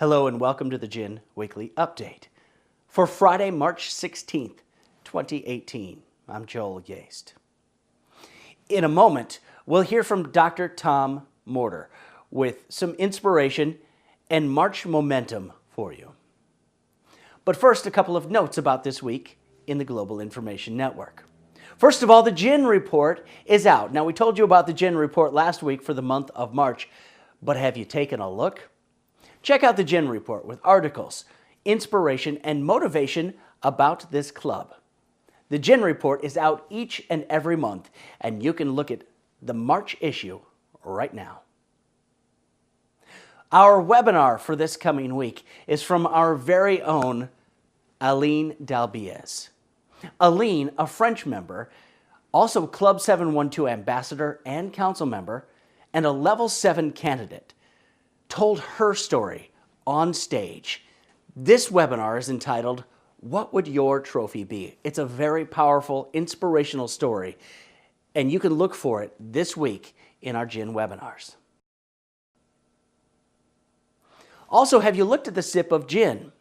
Hello and welcome to the Gin Weekly Update. For Friday, March 16th, 2018, I'm Joel Yaste. In a moment, we'll hear from Dr. Tom Morter with some inspiration and March momentum for you. But first, a couple of notes about this week in the Global Information Network. First of all, the Gin Report is out. Now, we told you about the Gin Report last week for the month of March, but have you taken a look? Check out the Gin Report with articles, inspiration, and motivation about this club. The Gin Report is out each and every month, and you can look at the March issue right now. Our webinar for this coming week is from our very own Aline Dalbiez. Aline, a French member, also Club 712 ambassador and council member, and a Level 7 candidate, told her story on stage. This webinar is entitled, What Would Your Trophy Be? It's a very powerful, inspirational story, and you can look for it this week in our Gin webinars. Also, have you looked at the Sip of Gin?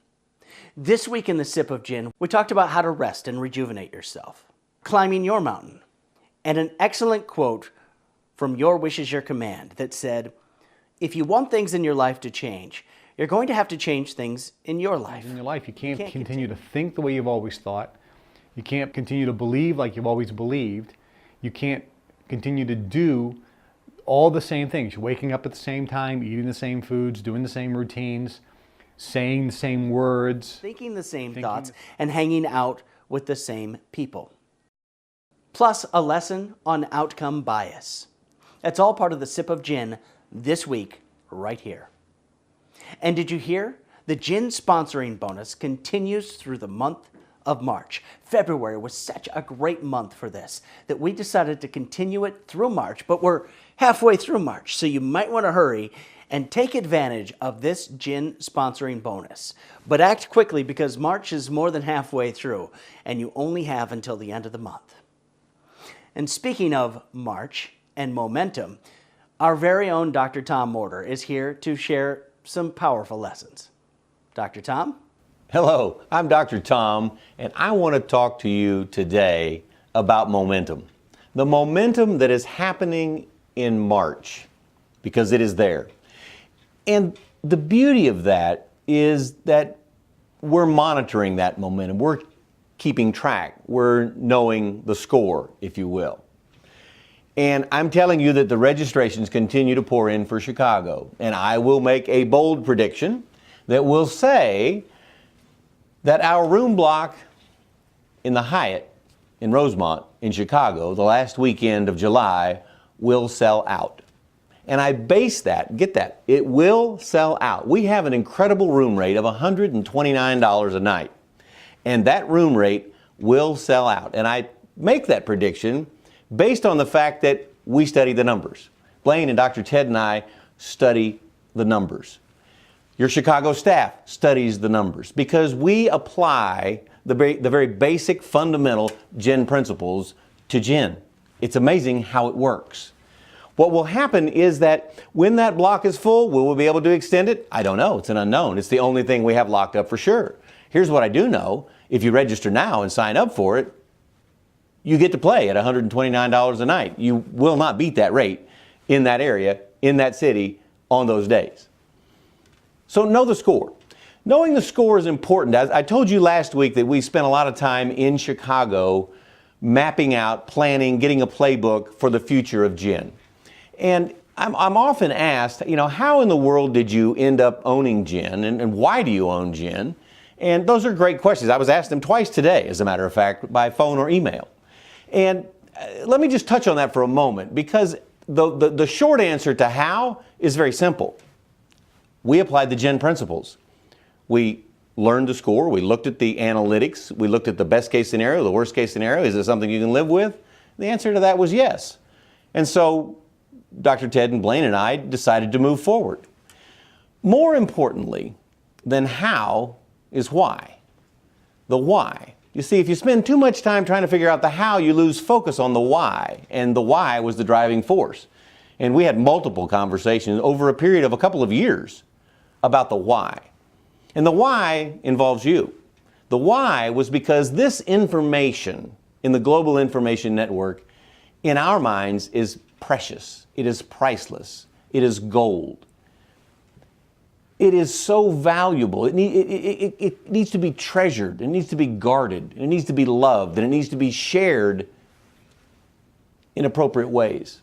This week in the Sip of Gin, we talked about how to rest and rejuvenate yourself, climbing your mountain, and an excellent quote from Your Wish is Your Command that said, if you want things in your life to change, you're going to have to change things in your life. In your life, you can't continue to think the way you've always thought. You can't continue to believe like you've always believed. You can't continue to do all the same things. You're waking up at the same time, eating the same foods, doing the same routines, saying the same words, thinking the same thoughts, and hanging out with the same people. Plus a lesson on outcome bias. That's all part of the Sip of Gin this week, right here. And did you hear? The Gin sponsoring bonus continues through the month of March. February was such a great month for this that we decided to continue it through March, but we're halfway through March, so you might want to hurry and take advantage of this Gin sponsoring bonus. But act quickly because March is more than halfway through, and you only have until the end of the month. And speaking of March and momentum, our very own Dr. Tom Morter is here to share some powerful lessons. Dr. Tom? Hello, I'm Dr. Tom, and I want to talk to you today about momentum. The momentum that is happening in March, because it is there. And the beauty of that is that we're monitoring that momentum. We're keeping track. We're knowing the score, if you will. And I'm telling you that the registrations continue to pour in for Chicago. And I will make a bold prediction that will say that our room block in the Hyatt in Rosemont in Chicago, the last weekend of July, will sell out. And I base that, get that, it will sell out. We have an incredible room rate of $129 a night. And that room rate will sell out. And I make that prediction based on the fact that we study the numbers. Blaine and Dr. Ted and I study the numbers. Your Chicago staff studies the numbers because we apply the very basic fundamental Gin principles to Gin. It's amazing how it works. What will happen is that when that block is full, will we be able to extend it? I don't know. It's an unknown. It's the only thing we have locked up for sure. Here's what I do know. If you register now and sign up for it, you get to play at $129 a night. You will not beat that rate in that area, in that city, on those days. So know the score. Knowing the score is important. As I told you last week that we spent a lot of time in Chicago mapping out, planning, getting a playbook for the future of Gin. And I'm often asked, how in the world did you end up owning Gin and why do you own Gin? And those are great questions. I was asked them twice today, as a matter of fact, by phone or email. And let me just touch on that for a moment because the short answer to how is very simple. We applied the Gin principles. We learned the score. We looked at the analytics. We looked at the best case scenario, the worst case scenario. Is it something you can live with? The answer to that was yes. And so Dr. Ted and Blaine and I decided to move forward. More importantly than how is why. The why. You see, if you spend too much time trying to figure out the how, you lose focus on the why. And the why was the driving force. And we had multiple conversations over a period of a couple of years about the why. And the why involves you. The why was because this information in the global information network, in our minds, is precious. It is priceless. It is gold. It is so valuable. It needs to be treasured. It needs to be guarded. It needs to be loved. And it needs to be shared in appropriate ways.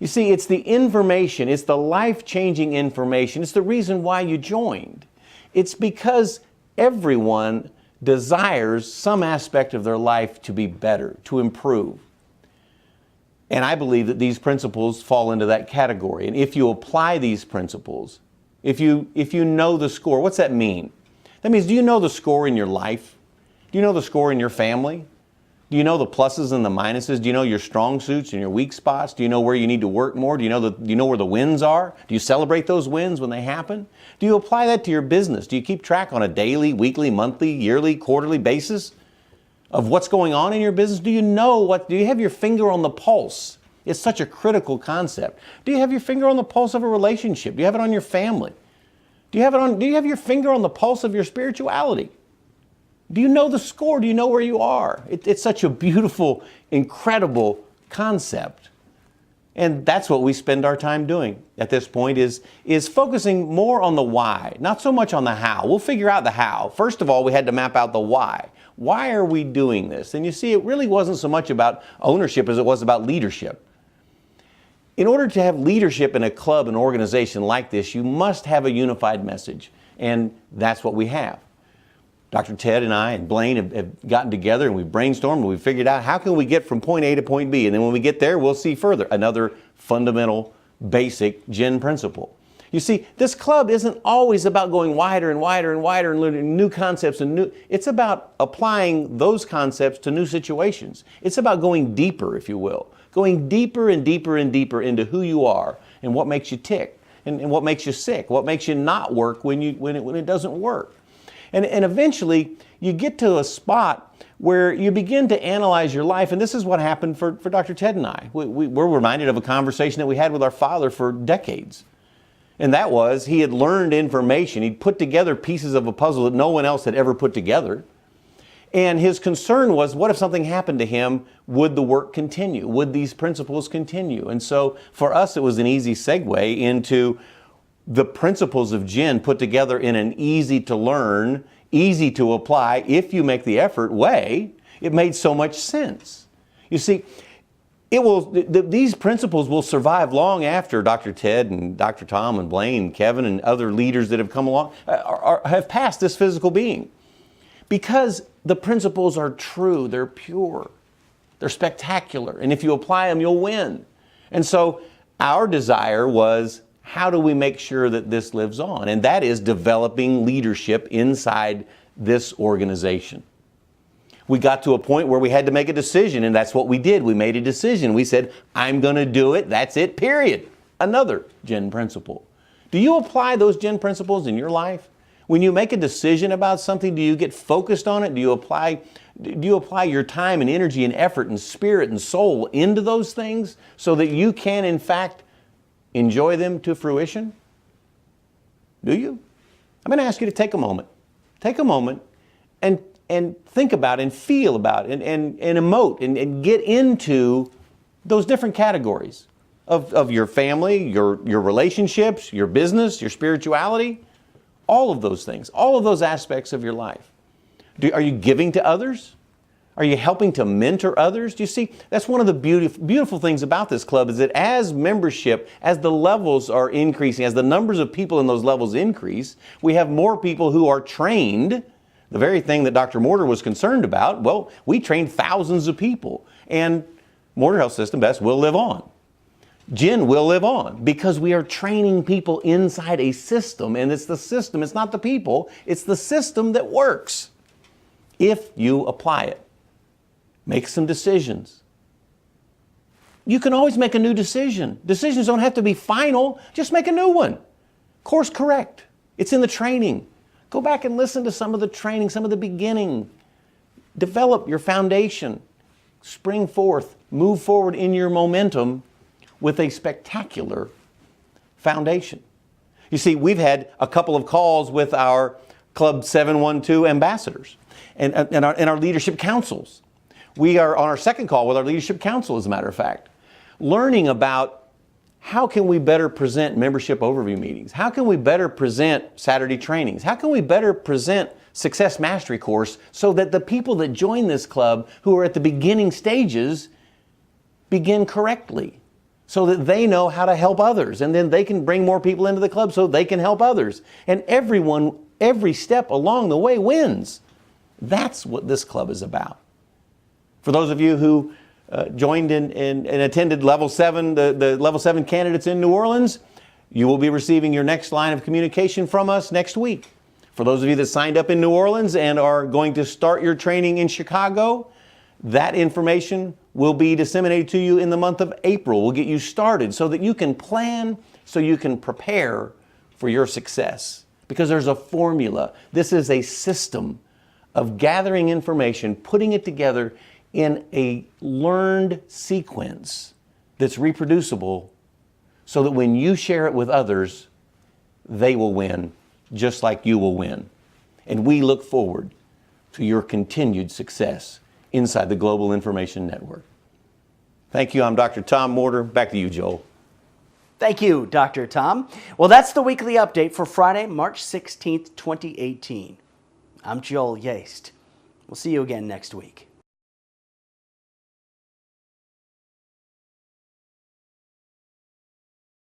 You see, it's the information. It's the life-changing information. It's the reason why you joined. It's because everyone desires some aspect of their life to be better, to improve. And I believe that these principles fall into that category. And if you apply these principles, if you know the score, what's that mean? That means, do you know the score in your life? Do you know the score in your family? Do you know the pluses and the minuses? Do you know your strong suits and your weak spots? Do you know where you need to work more? Do you know where the wins are? Do you celebrate those wins when they happen? Do you apply that to your business? Do you keep track on a daily, weekly, monthly, yearly, quarterly basis of what's going on in your business? Do you have your finger on the pulse? It's such a critical concept. Do you have your finger on the pulse of a relationship? Do you have it on your family? Do you have your finger on the pulse of your spirituality? Do you know the score? Do you know where you are? It's such a beautiful, incredible concept. And that's what we spend our time doing at this point is focusing more on the why, not so much on the how. We'll figure out the how. First of all, we had to map out the why. Why are we doing this? And you see, it really wasn't so much about ownership as it was about leadership. In order to have leadership in a club, an organization like this, you must have a unified message. And that's what we have. Dr. Ted and I and Blaine have gotten together and we've brainstormed and we've figured out how can we get from point A to point B. And then when we get there, we'll see further. Another fundamental, basic GEN principle. You see, this club isn't always about going wider and wider and wider and learning new concepts it's about applying those concepts to new situations. It's about going deeper, if you will. Going deeper and deeper and deeper into who you are and what makes you tick and what makes you sick, what makes you not work when it doesn't work. And eventually you get to a spot where you begin to analyze your life, and this is what happened for Dr. Ted and I. We're reminded of a conversation that we had with our father for decades. And that was, he had learned information. He'd put together pieces of a puzzle that no one else had ever put together. And his concern was, what if something happened to him? Would the work continue? Would these principles continue? And so for us, it was an easy segue into the principles of GEN put together in an easy to learn, easy to apply, if you make the effort way. It made so much sense. You see, these principles will survive long after Dr. Ted and Dr. Tom and Blaine and Kevin and other leaders that have come along have passed this physical being. Because the principles are true, they're pure, they're spectacular, and if you apply them, you'll win. And so our desire was, how do we make sure that this lives on? And that is developing leadership inside this organization. We got to a point where we had to make a decision, and that's what we did. We made a decision. We said, I'm going to do it. That's it, period. Another GEN principle. Do you apply those GEN principles in your life? When you make a decision about something, do you get focused on it? Do you apply your time and energy and effort and spirit and soul into those things so that you can, in fact, enjoy them to fruition? Do you? I'm going to ask you to take a moment. Take a moment and think about and feel about and emote and get into those different categories of your family, your relationships, your business, your spirituality, all of those things, all of those aspects of your life. Are you giving to others? Are you helping to mentor others? Do you see, that's one of the beautiful things about this club is that as membership, as the levels are increasing, as the numbers of people in those levels increase, we have more people who are trained. The very thing that Dr. Mortar was concerned about, well, we trained thousands of people, and Mortar Health System Best will live on. GEN will live on because we are training people inside a system, and it's the system, it's not the people, it's the system that works if you apply it. Make some decisions. You can always make a new decision. Decisions don't have to be final, just make a new one. Course correct. It's in the training. Go back and listen to some of the training, some of the beginning. Develop your foundation. Spring forth, move forward in your momentum with a spectacular foundation. You see, we've had a couple of calls with our Club 712 ambassadors and our leadership councils. We are on our second call with our leadership council, as a matter of fact, learning about how can we better present membership overview meetings? How can we better present Saturday trainings? How can we better present Success Mastery course so that the people that join this club who are at the beginning stages begin correctly, so that they know how to help others, and then they can bring more people into the club so they can help others. And everyone, every step along the way wins. That's what this club is about. For those of you who joined and attended Level 7, the Level 7 candidates in New Orleans, you will be receiving your next line of communication from us next week. For those of you that signed up in New Orleans and are going to start your training in Chicago, that information will be disseminated to you in the month of April. We'll get you started so that you can plan, so you can prepare for your success. Because there's a formula. This is a system of gathering information, putting it together in a learned sequence that's reproducible so that when you share it with others, they will win just like you will win. And we look forward to your continued success inside the Global Information Network. Thank you. I'm Dr. Tom Morter. Back to you, Joel. Thank you, Dr. Tom. Well, that's the weekly update for Friday, March 16th, 2018. I'm Joel Yaste. We'll see you again next week.